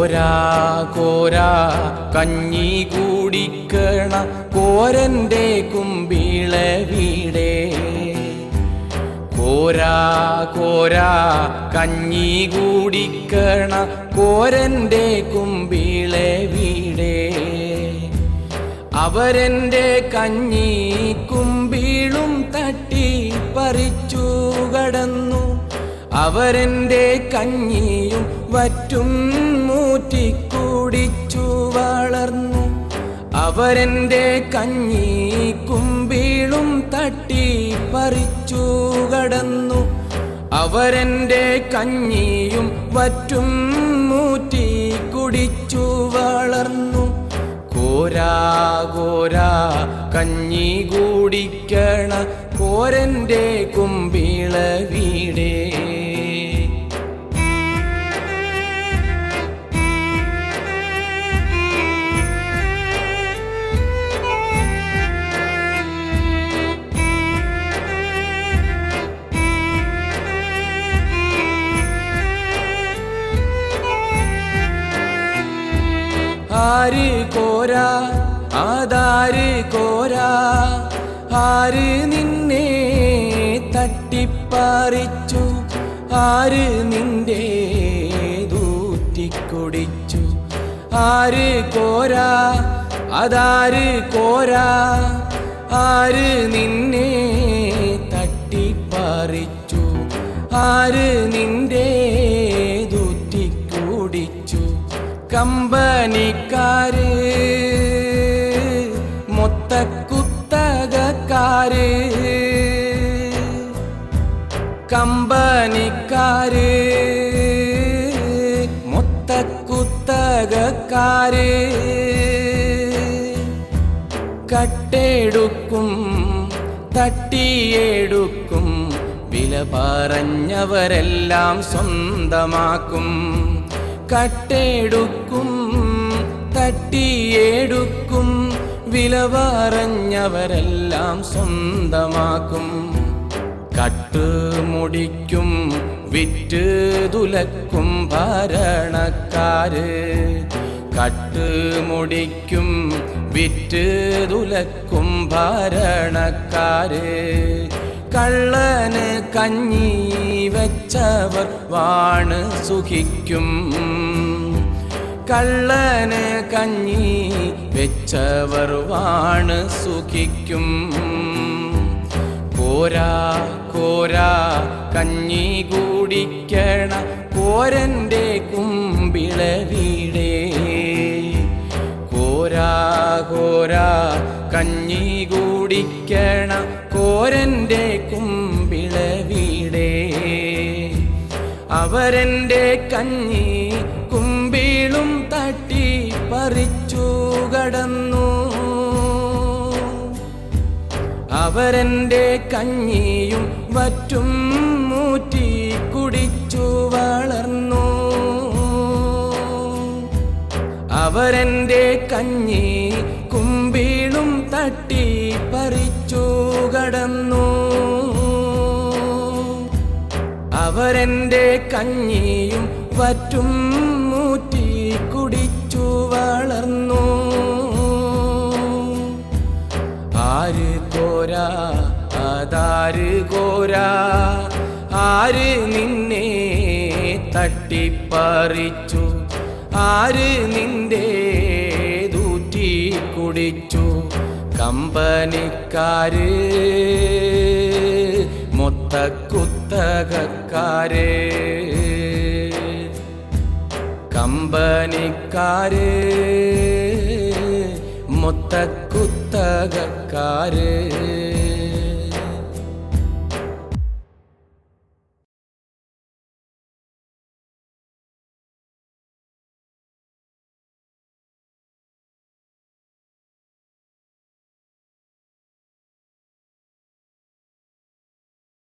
കോരാ കോരാ കഞ്ഞി കുടിക്കണ കോരൻ്റെ കുമ്പിളെ വീടേ. കോരാ കോരാ കഞ്ഞി കുടിക്കണ കോരൻ്റെ കുമ്പിളെ വീടേ. അവരെൻ്റെ കഞ്ഞി കുമ്പിളും തട്ടി പറിച്ചു കടന്നു. അവരെൻ്റെ കഞ്ഞിയും വറ്റും മൂറ്റിക്കുടിച്ചു വളർന്നു. അവരെൻ്റെ കഞ്ഞി കുമ്പിളും തട്ടി പറിച്ചു കടന്നു. അവരെൻ്റെ കഞ്ഞിയും വറ്റും മൂറ്റിക്കുടിച്ചു വളർന്നു. കോരാ കോരാ കഞ്ഞി കുടിക്കണ കോരൻ്റെ കുമ്പിള വീടേ. ആര് കോരാ ആധാര് കോരാ, ആര് നിന്നെ തട്ടിപ്പറിച്ചു, ആര് നിന്റെ ദൂറ്റിക്കുടിച്ചു. ആര് കോരാ അതാര് കോരാ, ആര് നിന്നെ തട്ടിപ്പറിച്ചു, ആര് നിന്റെ ദൂറ്റിക്കുടിച്ചു. കമ്പനിക്കാര് മൊത്തക്കുത്തകക്കാര്, കമ്പനിക്കാര് മൊത്തക്കുത്തകക്കാര്. കട്ടെടുക്കും തട്ടിയെടുക്കും, വില പറഞ്ഞവരെല്ലാം സ്വന്തമാക്കും. കട്ടെടുക്കും തട്ടിയെടുക്കും, വില പറഞ്ഞവരെല്ലാം സ്വന്തമാക്കും. കട്ടുമുടിക്കും വിറ്റ് തുലക്കും ഭരണക്കാര്, കട്ടുമുടിക്കും വിറ്റ് തുലക്കും ഭരണക്കാര്. കള്ളന് കഞ്ഞി വെച്ചവർ വാണ് സുഖിക്കും, കള്ളന് കഞ്ഞി വെച്ചവർ വാണ് സുഖിക്കും. കോരാ കോരാ കഞ്ഞി കുടിക്കണ കോരൻ്റെ കുമ്പിള വീടേ. കോരാ കോരാ കഞ്ഞി കുടിക്കണ കോരൻ്റെ കുമ്പിള വീടേ. അവരെൻ്റെ കഞ്ഞി കുമ്പിളും തട്ടി പറിച്ചു കടന്നു. അവരെൻ്റെ കഞ്ഞിയും വറ്റും മൂറ്റി കുടിച്ചു വളർന്നു. അവരെൻ്റെ കഞ്ഞി കുമ്പിളും തട്ടി പറിച്ചു കടന്നു. അവരെൻ്റെ കഞ്ഞിയും വറ്റും മൂറ്റി കുടിച്ചു വളർന്നു. ആര് കോരാ അതാര് കോരാ, ആര് നിന്നെ തട്ടിപ്പറിച്ചു, ആര് നിന്റെ ദൂറ്റി കുടിച്ചു. കമ്പനിക്കാര് മൊത്തക്കുത്തകക്കാര്, കമ്പനിക്കാര് മൊത്തക്കുത്തകക്കാര്.